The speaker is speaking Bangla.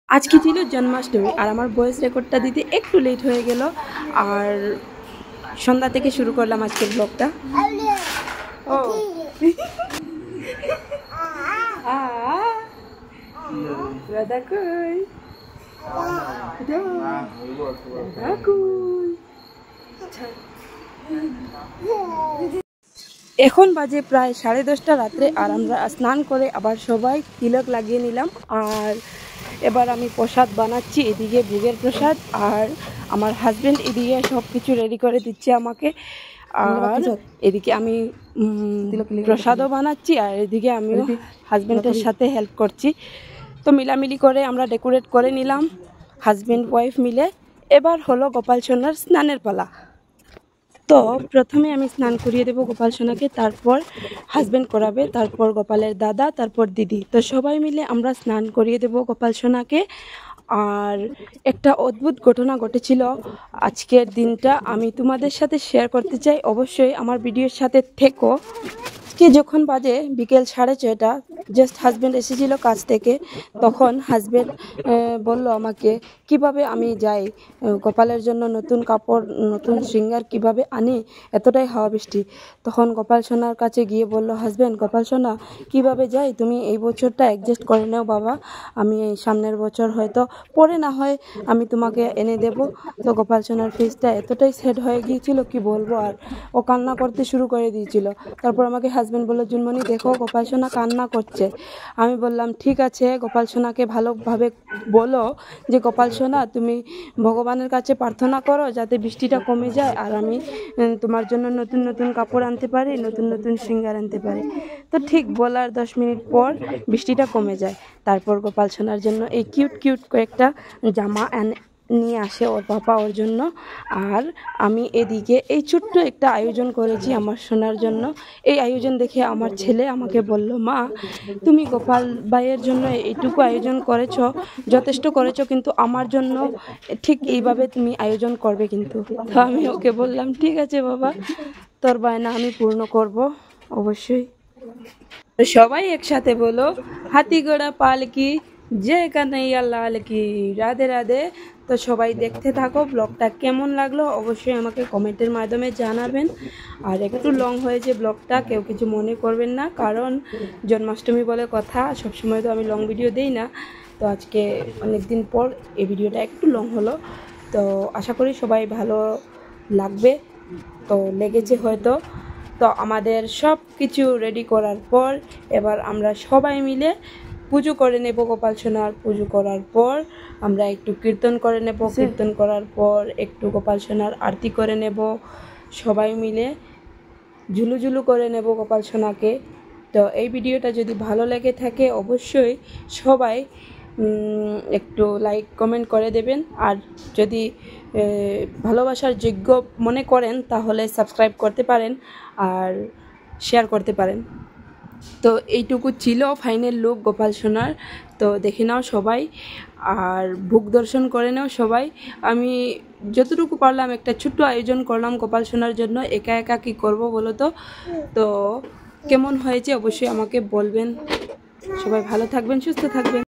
আজকে ছিল জন্মাষ্টমী আর আমার ভয়েস রেকর্ডটা দিতে একটু লেট হয়ে গেল। আর সন্ধ্যা থেকে শুরু করলাম আজকের ব্লগটা। ও রাধা কই এখন বাজে প্রায় 10:30 রাত্রে আর আমরা স্নান করে আবার সবাই তিলক লাগিয়ে নিলাম। আর এবার আমি প্রসাদ বানাচ্ছি, এদিকে ভোগের প্রসাদ, আর আমার হাজব্যান্ড এদিকে সব কিছু রেডি করে দিচ্ছে আমাকে। আর এদিকে আমি প্রসাদও বানাচ্ছি আর এদিকে আমি হাজব্যান্ডের সাথে হেল্প করছি। তো মিলামিলি করে আমরা ডেকোরেট করে নিলাম হাজব্যান্ড ওয়াইফ মিলে। এবার হলো গোপাল সোনার স্নানের পালা। তো প্রথমে আমি স্নান করিয়ে দেবো গোপাল সোনাকে, তারপর হাজব্যান্ড করাবে, তারপর গোপালের দাদা, তারপর দিদি। তো সবাই মিলে আমরা স্নান করিয়ে দেবো গোপাল সোনাকে। আর একটা অদ্ভুত ঘটনা ঘটেছিল আজকের দিনটা, আমি তোমাদের সাথে শেয়ার করতে চাই। অবশ্যই আমার ভিডিওর সাথে থেকো। আজকে যখন বাজে বিকেল 6:30, জাস্ট হাজব্যান্ড এসেছিল কাজ থেকে, তখন হাজব্যান্ড বলল আমাকে কিভাবে আমি যাই গোপালের জন্য নতুন কাপড় নতুন শৃঙ্গার কিভাবে আনি, এতটাই হাওয়া বৃষ্টি। তখন গোপাল সোনার কাছে গিয়ে বলল হাজব্যান্ড, গোপাল সোনা কিভাবে যাই, তুমি এই বছরটা অ্যাডজাস্ট করে নাও বাবা, আমি এই সামনের বছর হয়তো পরে না হয় আমি তোমাকে এনে দেব। তো গোপাল সোনার ফেসটা এতটাই স্যাড হয়ে গিয়েছিল কি বলবো, আর ও কান্না করতে শুরু করে দিয়েছিল। তারপর আমাকে হাজব্যান্ড বলল, জুনমণি দেখো গোপাল সোনা কান্না করছে। আমি বললাম ঠিক আছে, গোপাল সোনাকে ভালোভাবে বলো যে গোপাল সোনা তুমি ভগবানের কাছে প্রার্থনা করো যাতে বৃষ্টিটা কমে যায় আর আমি তোমার জন্য নতুন নতুন কাপড় আনতে পারি, নতুন নতুন শৃঙ্গার আনতে পারি। তো ঠিক বলার 10 মিনিট পর বৃষ্টিটা কমে যায়। তারপর গোপাল সোনার জন্য এই কিউট কিউট কয়েকটা জামা নিয়ে আসে ওর পাপা ওর জন্য। আর আমি এদিকে এই ছোট্ট একটা আয়োজন করেছি আমার সোনার জন্য। এই আয়োজন দেখে আমার ছেলে আমাকে বলল, মা তুমি গোপাল ভাইয়ের জন্য এইটুকু আয়োজন করেছো, যথেষ্ট করেছো, কিন্তু আমার জন্য ঠিক এইভাবে তুমি আয়োজন করবে কিন্তু। তো আমি ওকে বললাম ঠিক আছে বাবা, তোর বায়না আমি পূর্ণ করব অবশ্যই। সবাই একসাথে বলো, হাতি ঘোড়া পালকি জয় কানাইয়া লাল কি, রাধে রাধে। তো সবাই দেখতে থাকো, ব্লগটা কেমন লাগলো অবশ্যই আমাকে কমেন্টের মাধ্যমে জানাবেন। আর একটু লং হয়েছে ব্লগটা, কেউ কিছু মনে করবেন না, কারণ জন্মাষ্টমী বলে কথা, সবসময় তো আমি লং ভিডিও দিই না। তো আজকে অনেক দিন পর এই ভিডিওটা একটু লং হলো। তো আশা করি সবাই ভালো লাগবে। তো লেগেছে হয়তো। তো আমাদের সব কিছু রেডি করার পর এবার আমরা সবাই মিলে পুজো করে নেব গোপাল সোনার। পুজো করার পর আমরা একটু কীর্তন করে নেব, কীর্তন করার পর একটু গোপাল সোনার আরতি করে নেব, সবাই মিলে ঝুলুঝুলু করে নেব গোপাল সোনাকে। তো এই ভিডিওটা যদি ভালো লেগে থাকে অবশ্যই সবাই একটু লাইক কমেন্ট করে দেবেন। আর যদি ভালোবাসার যোগ্য মনে করেন তাহলে সাবস্ক্রাইব করতে পারেন আর শেয়ার করতে পারেন। তো এইটুকু ছিল ফাইনাল লুক গোপাল সোনার। তো দেখে নাও সবাই আর ভোগ দর্শন করে নাও সবাই। আমি যতটুকু পারলাম একটা ছোট্ট আয়োজন করলাম গোপাল সোনার জন্য, একা একা কী করব বলো তো। তো কেমন হয়েছে অবশ্যই আমাকে বলবেন। সবাই ভালো থাকবেন, সুস্থ থাকবেন।